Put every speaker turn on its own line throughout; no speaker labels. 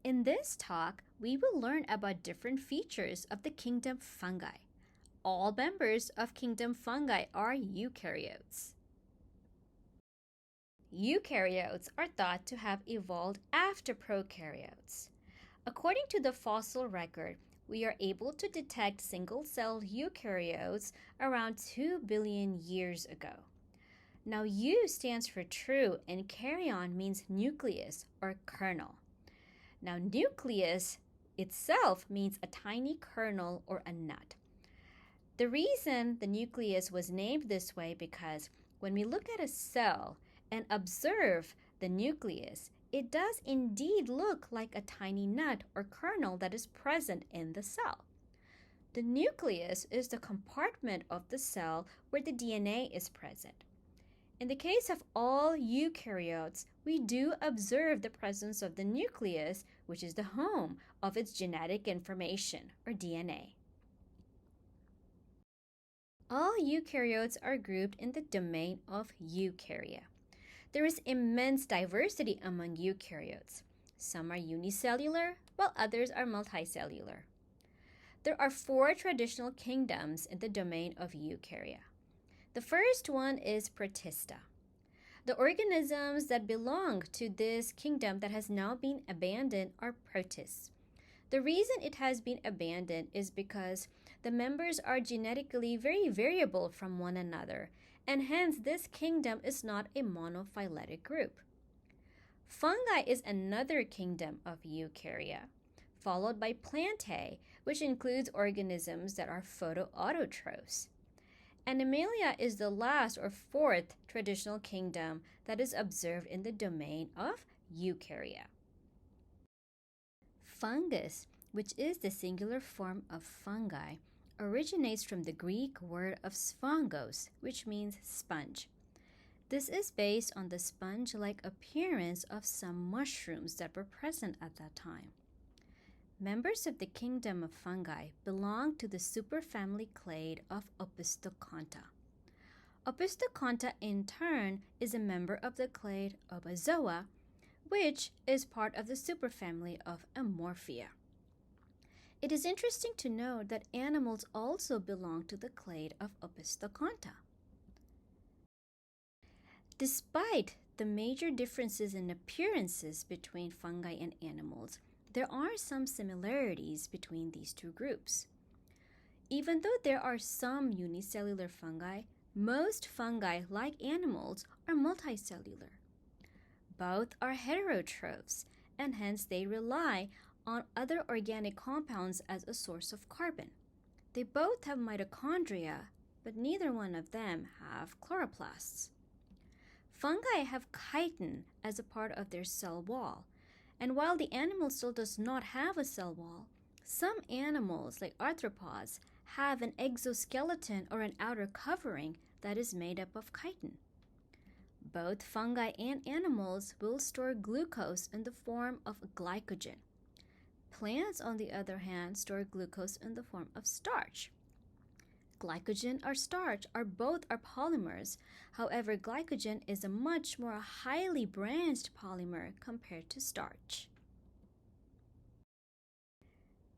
In this talk, we will learn about different features of the kingdom fungi. All members of kingdom fungi are eukaryotes. Eukaryotes are thought to have evolved after prokaryotes. According to the fossil record, we are able to detect single-celled eukaryotes around 2 billion years ago. Now, U stands for true and karyon means nucleus or kernel. Now, nucleus itself means a tiny kernel or a nut. The reason the nucleus was named this way because when we look at a cell and observe the nucleus, it does indeed look like a tiny nut or kernel that is present in the cell. The nucleus is the compartment of the cell where the DNA is present. In the case of all eukaryotes, we do observe the presence of the nucleus, which is the home of its genetic information, or DNA. All eukaryotes are grouped in the domain of eukarya. There is immense diversity among eukaryotes. Some are unicellular, while others are multicellular. There are 4 traditional kingdoms in the domain of eukarya. The first one is Protista. The organisms that belong to this kingdom that has now been abandoned are protists. The reason it has been abandoned is because the members are genetically very variable from one another, and hence this kingdom is not a monophyletic group. Fungi is another kingdom of eukarya, followed by Plantae, which includes organisms that are photoautotrophs. Animalia is the last or 4th traditional kingdom that is observed in the domain of eukarya. Fungus, which is the singular form of fungi, originates from the Greek word of sphangos, which means sponge. This is based on the sponge-like appearance of some mushrooms that were present at that time. Members of the kingdom of fungi belong to the superfamily clade of Opisthokonta. Opisthokonta, in turn, is a member of the clade Obozoa, which is part of the superfamily of Amorphia. It is interesting to note that animals also belong to the clade of Opisthokonta. Despite the major differences in appearances between fungi and animals, there are some similarities between these two groups. Even though there are some unicellular fungi, most fungi, like animals, are multicellular. Both are heterotrophs, and hence they rely on other organic compounds as a source of carbon. They both have mitochondria, but neither one of them have chloroplasts. Fungi have chitin as a part of their cell wall, and while the animal still does not have a cell wall, some animals, like arthropods, have an exoskeleton or an outer covering that is made up of chitin. Both fungi and animals will store glucose in the form of glycogen. Plants, on the other hand, store glucose in the form of starch. Glycogen or starch are polymers. However, glycogen is a much more highly branched polymer compared to starch.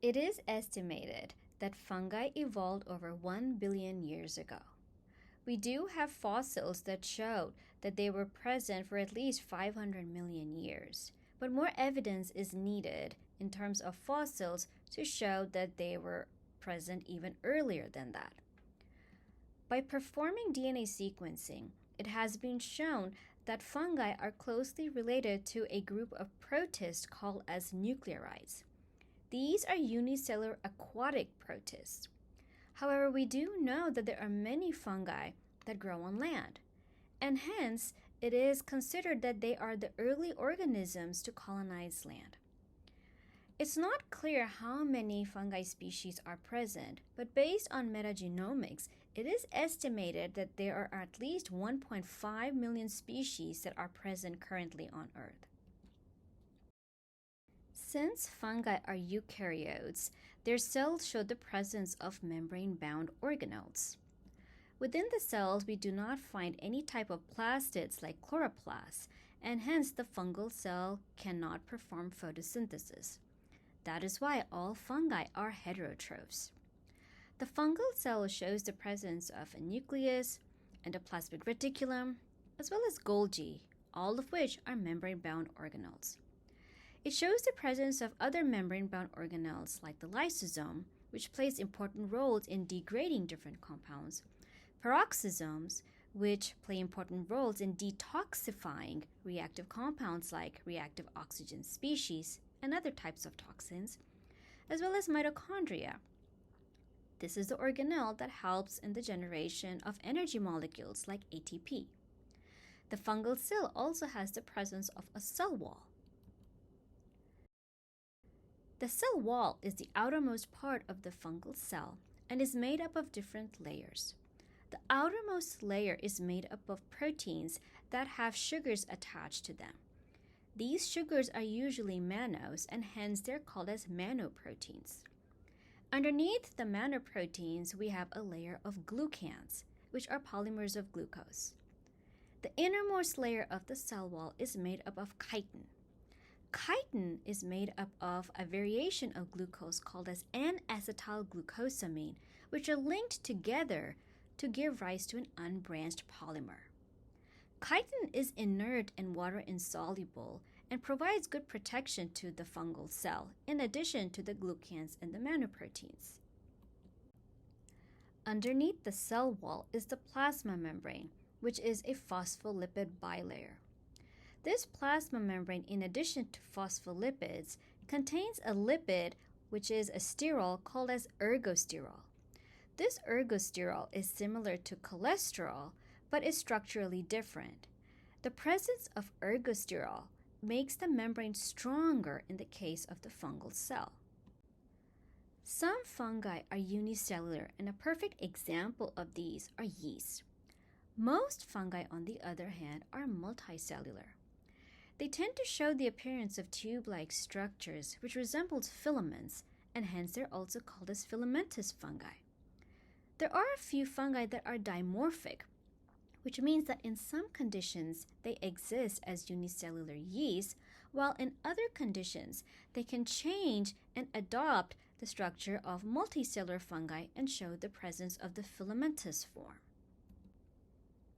It is estimated that fungi evolved over 1 billion years ago. We do have fossils that show that they were present for at least 500 million years, but more evidence is needed in terms of fossils to show that they were present even earlier than that. By performing DNA sequencing, it has been shown that fungi are closely related to a group of protists called as nuclearides. These are unicellular aquatic protists. However, we do know that there are many fungi that grow on land, and hence it is considered that they are the early organisms to colonize land. It's not clear how many fungi species are present, but based on metagenomics, it is estimated that there are at least 1.5 million species that are present currently on Earth. Since fungi are eukaryotes, their cells show the presence of membrane-bound organelles. Within the cells, we do not find any type of plastids like chloroplasts, and hence the fungal cell cannot perform photosynthesis. That is why all fungi are heterotrophs. The fungal cell shows the presence of a nucleus, endoplasmic reticulum, as well as Golgi, all of which are membrane-bound organelles. It shows the presence of other membrane-bound organelles like the lysosome, which plays important roles in degrading different compounds, peroxisomes, which play important roles in detoxifying reactive compounds like reactive oxygen species and other types of toxins, as well as mitochondria. This is the organelle that helps in the generation of energy molecules like ATP. The fungal cell also has the presence of a cell wall. The cell wall is the outermost part of the fungal cell and is made up of different layers. The outermost layer is made up of proteins that have sugars attached to them. These sugars are usually mannose and hence they're called as mannoproteins. Underneath the mannoproteins, we have a layer of glucans, which are polymers of glucose. The innermost layer of the cell wall is made up of chitin. Chitin is made up of a variation of glucose called as N-acetylglucosamine, which are linked together to give rise to an unbranched polymer. Chitin is inert and water insoluble and provides good protection to the fungal cell, in addition to the glucans and the mannoproteins. Underneath the cell wall is the plasma membrane, which is a phospholipid bilayer. This plasma membrane, in addition to phospholipids, contains a lipid, which is a sterol called as ergosterol. This ergosterol is similar to cholesterol, but is structurally different. The presence of ergosterol makes the membrane stronger in the case of the fungal cell. Some fungi are unicellular, and a perfect example of these are yeast. Most fungi, on the other hand, are multicellular. They tend to show the appearance of tube-like structures which resembles filaments, and hence they're also called as filamentous fungi. There are a few fungi that are dimorphic, which means that in some conditions they exist as unicellular yeast, while in other conditions they can change and adopt the structure of multicellular fungi and show the presence of the filamentous form.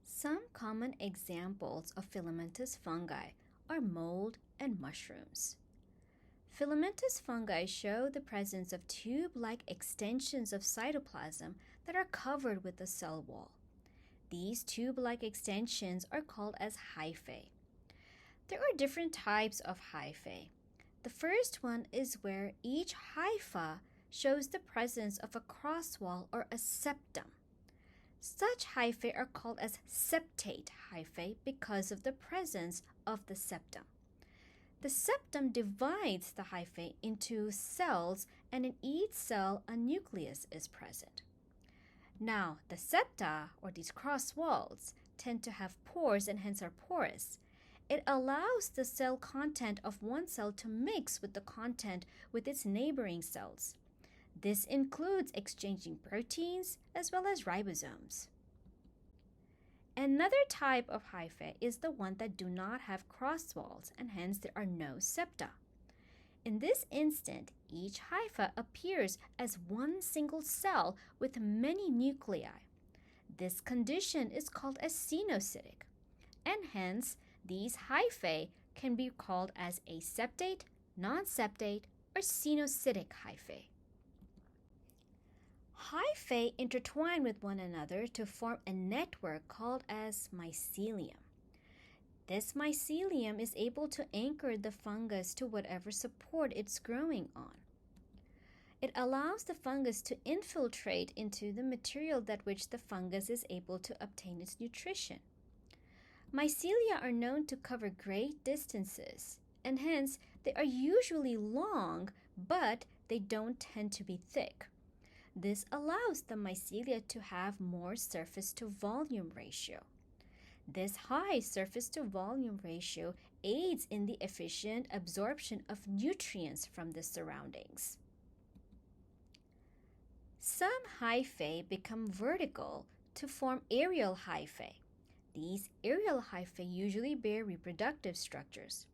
Some common examples of filamentous fungi are mold and mushrooms. Filamentous fungi show the presence of tube-like extensions of cytoplasm that are covered with a cell wall. These tube-like extensions are called as hyphae. There are different types of hyphae. The first one is where each hypha shows the presence of a cross wall or a septum. Such hyphae are called as septate hyphae because of the presence of the septum. The septum divides the hyphae into cells, and in each cell a nucleus is present. Now, the septa, or these cross walls, tend to have pores and hence are porous. It allows the cell content of one cell to mix with the content with its neighboring cells. This includes exchanging proteins as well as ribosomes. Another type of hyphae is the one that do not have cross walls, and hence there are no septa. In this instant, each hypha appears as one single cell with many nuclei. This condition is called as cenocytic, and hence these hyphae can be called as aseptate, non-septate, or cenocytic hyphae. Hyphae intertwine with one another to form a network called as mycelium. This mycelium is able to anchor the fungus to whatever support it's growing on. It allows the fungus to infiltrate into the material that which the fungus is able to obtain its nutrition. Mycelia are known to cover great distances, and hence they are usually long, but they don't tend to be thick. This allows the mycelia to have more surface to volume ratio. This high surface to volume ratio aids in the efficient absorption of nutrients from the surroundings. Some hyphae become vertical to form aerial hyphae. These aerial hyphae usually bear reproductive structures.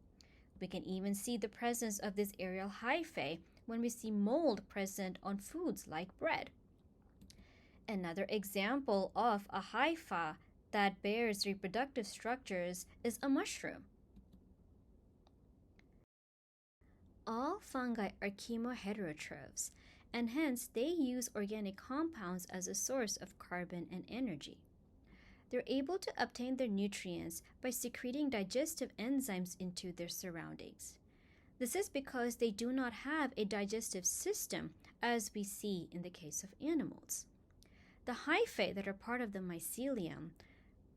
We can even see the presence of this aerial hyphae when we see mold present on foods like bread. Another example of a hypha that bears reproductive structures is a mushroom. All fungi are chemoheterotrophs, and hence they use organic compounds as a source of carbon and energy. They're able to obtain their nutrients by secreting digestive enzymes into their surroundings. This is because they do not have a digestive system as we see in the case of animals. The hyphae that are part of the mycelium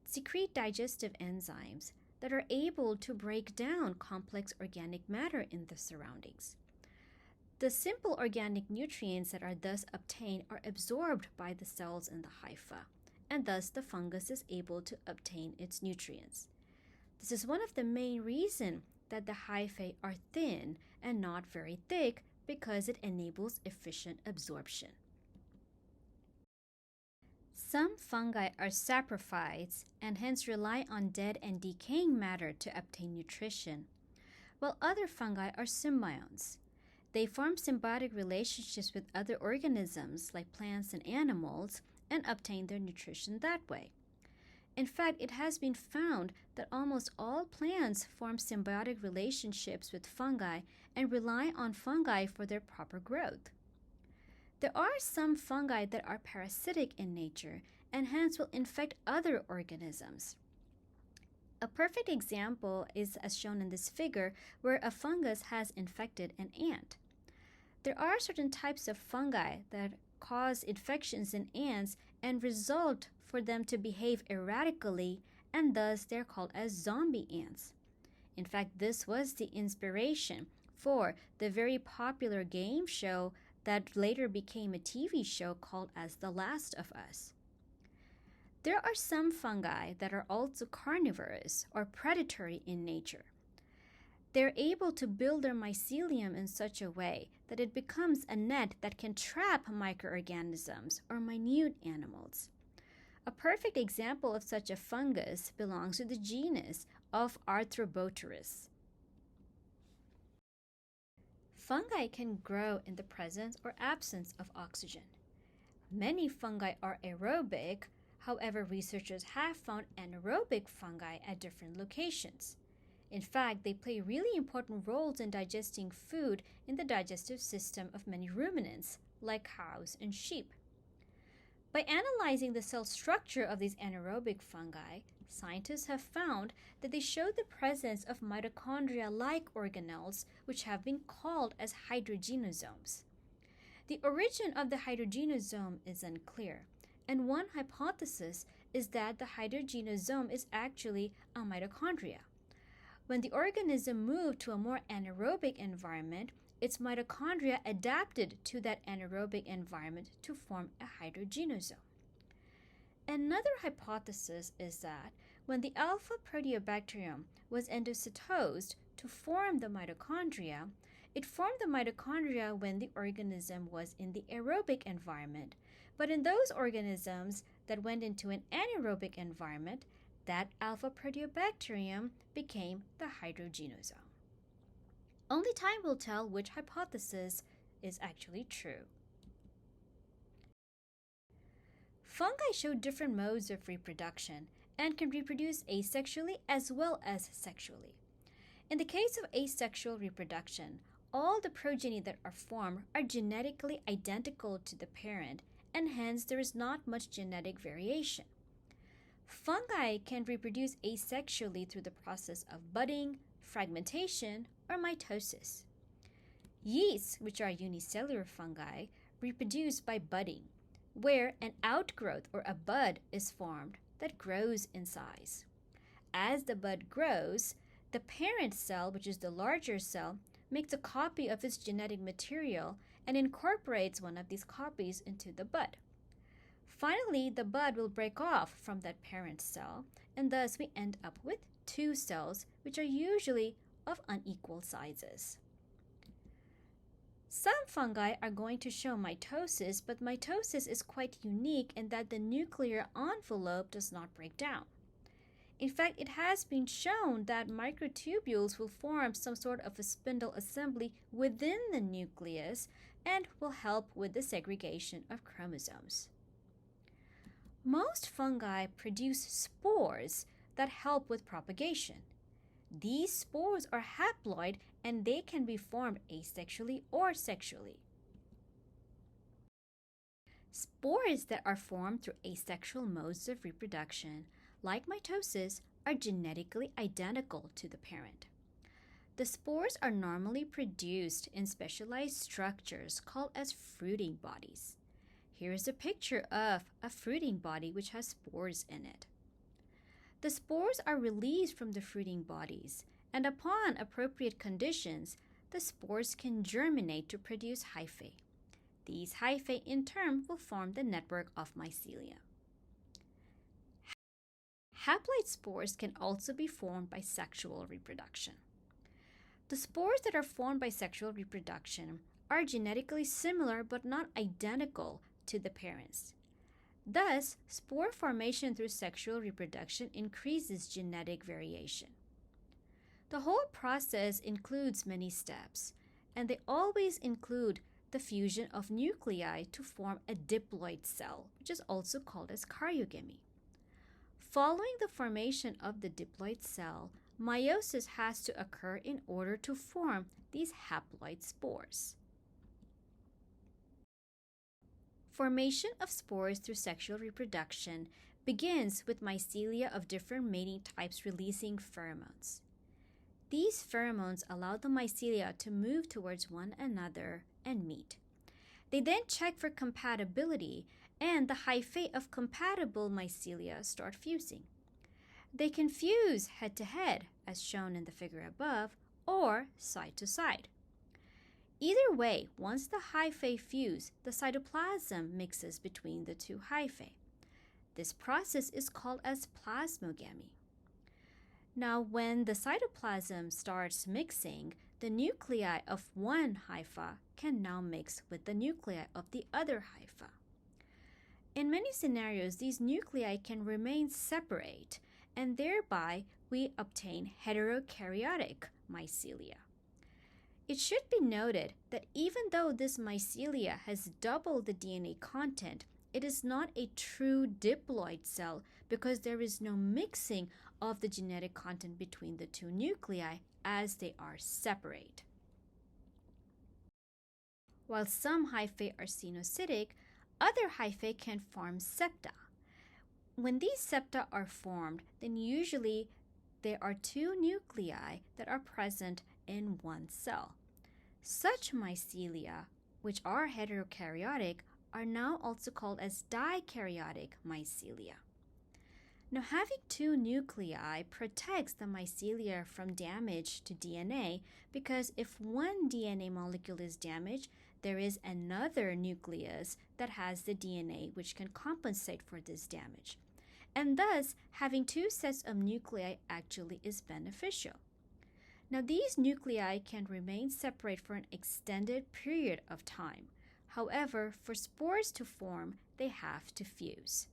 secrete digestive enzymes that are able to break down complex organic matter in the surroundings. The simple organic nutrients that are thus obtained are absorbed by the cells in the hypha, and thus the fungus is able to obtain its nutrients. This is one of the main reasons that the hyphae are thin and not very thick, because it enables efficient absorption. Some fungi are saprophytes and hence rely on dead and decaying matter to obtain nutrition, while other fungi are symbionts. They form symbiotic relationships with other organisms like plants and animals and obtain their nutrition that way. In fact, it has been found that almost all plants form symbiotic relationships with fungi and rely on fungi for their proper growth. There are some fungi that are parasitic in nature and hence will infect other organisms. A perfect example is as shown in this figure, where a fungus has infected an ant. There are certain types of fungi that cause infections in ants and result for them to behave erratically, and thus they're called as zombie ants. In fact, this was the inspiration for the very popular game show that later became a TV show called as The Last of Us. There are some fungi that are also carnivorous or predatory in nature. They're able to build their mycelium in such a way that it becomes a net that can trap microorganisms or minute animals. A perfect example of such a fungus belongs to the genus of Arthrobotrys. Fungi can grow in the presence or absence of oxygen. Many fungi are aerobic, however, researchers have found anaerobic fungi at different locations. In fact, they play really important roles in digesting food in the digestive system of many ruminants, like cows and sheep. By analyzing the cell structure of these anaerobic fungi, scientists have found that they show the presence of mitochondria-like organelles, which have been called as hydrogenosomes. The origin of the hydrogenosome is unclear, and one hypothesis is that the hydrogenosome is actually a mitochondria. When the organism moved to a more anaerobic environment, its mitochondria adapted to that anaerobic environment to form a hydrogenosome. Another hypothesis is that when the alpha proteobacterium was endocytosed to form the mitochondria, it formed the mitochondria when the organism was in the aerobic environment. But in those organisms that went into an anaerobic environment, that alpha proteobacterium became the hydrogenosome. Only time will tell which hypothesis is actually true. Fungi show different modes of reproduction and can reproduce asexually as well as sexually. In the case of asexual reproduction, all the progeny that are formed are genetically identical to the parent, and hence there is not much genetic variation. Fungi can reproduce asexually through the process of budding, fragmentation, or mitosis. Yeasts, which are unicellular fungi, reproduce by budding, where an outgrowth or a bud is formed that grows in size. As the bud grows, the parent cell, which is the larger cell, makes a copy of its genetic material and incorporates one of these copies into the bud. Finally, the bud will break off from that parent cell, and thus we end up with two cells, which are usually of unequal sizes. Some fungi are going to show mitosis, but mitosis is quite unique in that the nuclear envelope does not break down. In fact, it has been shown that microtubules will form some sort of a spindle assembly within the nucleus and will help with the segregation of chromosomes. Most fungi produce spores that help with propagation. These spores are haploid and they can be formed asexually or sexually. Spores that are formed through asexual modes of reproduction, like mitosis, are genetically identical to the parent. The spores are normally produced in specialized structures called as fruiting bodies. Here is a picture of a fruiting body which has spores in it. The spores are released from the fruiting bodies, and upon appropriate conditions, the spores can germinate to produce hyphae. These hyphae in turn will form the network of mycelia. Haploid spores can also be formed by sexual reproduction. The spores that are formed by sexual reproduction are genetically similar but not identical to the parents. Thus, spore formation through sexual reproduction increases genetic variation. The whole process includes many steps, and they always include the fusion of nuclei to form a diploid cell, which is also called as karyogamy. Following the formation of the diploid cell, meiosis has to occur in order to form these haploid spores. Formation of spores through sexual reproduction begins with mycelia of different mating types releasing pheromones. These pheromones allow the mycelia to move towards one another and meet. They then check for compatibility, and the hyphae of compatible mycelia start fusing. They can fuse head to head, as shown in the figure above, or side to side. Either way, once the hyphae fuse, the cytoplasm mixes between the two hyphae. This process is called as plasmogamy. Now, when the cytoplasm starts mixing, the nuclei of one hypha can now mix with the nuclei of the other hypha. In many scenarios, these nuclei can remain separate, and thereby we obtain heterokaryotic mycelia. It should be noted that even though this mycelia has double the DNA content, it is not a true diploid cell because there is no mixing of the genetic content between the two nuclei as they are separate. While some hyphae are cenocytic, other hyphae can form septa. When these septa are formed, then usually there are two nuclei that are present in one cell. Such mycelia, which are heterokaryotic, are now also called as dikaryotic mycelia. Now, having two nuclei protects the mycelia from damage to DNA because if one DNA molecule is damaged, there is another nucleus that has the DNA which can compensate for this damage. And thus, having two sets of nuclei actually is beneficial. Now, these nuclei can remain separate for an extended period of time. However, for spores to form, they have to fuse.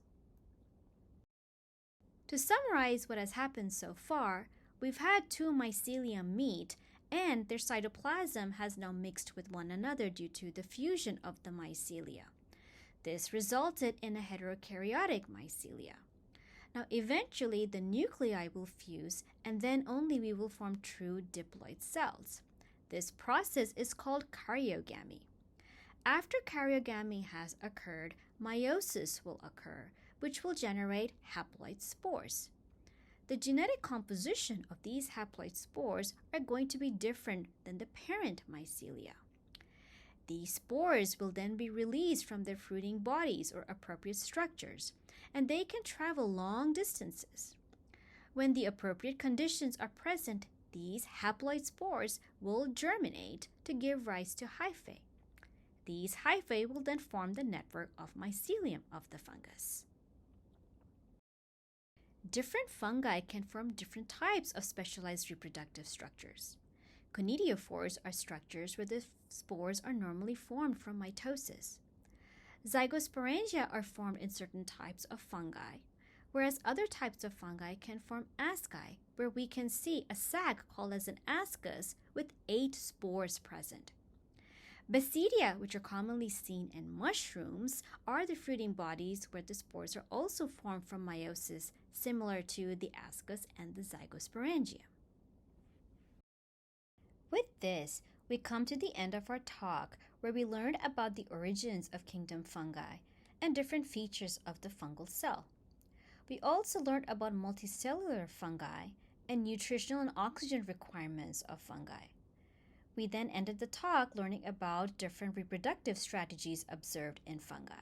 To summarize what has happened so far, we've had two mycelium meet, and their cytoplasm has now mixed with one another due to the fusion of the mycelia. This resulted in a heterokaryotic mycelia. Now, eventually, the nuclei will fuse, and then only we will form true diploid cells. This process is called karyogamy. After karyogamy has occurred, meiosis will occur, which will generate haploid spores. The genetic composition of these haploid spores are going to be different than the parent mycelia. These spores will then be released from their fruiting bodies or appropriate structures, and they can travel long distances. When the appropriate conditions are present, these haploid spores will germinate to give rise to hyphae. These hyphae will then form the network of mycelium of the fungus. Different fungi can form different types of specialized reproductive structures. Conidiophores are structures where the spores are normally formed from mitosis. Zygosporangia are formed in certain types of fungi, whereas other types of fungi can form asci, where we can see a sac called as an ascus with 8 spores present. Basidia, which are commonly seen in mushrooms, are the fruiting bodies where the spores are also formed from meiosis, similar to the ascus and the zygosporangium. With this, we come to the end of our talk, where we learned about the origins of kingdom fungi and different features of the fungal cell. We also learned about multicellular fungi and nutritional and oxygen requirements of fungi. We then ended the talk learning about different reproductive strategies observed in fungi.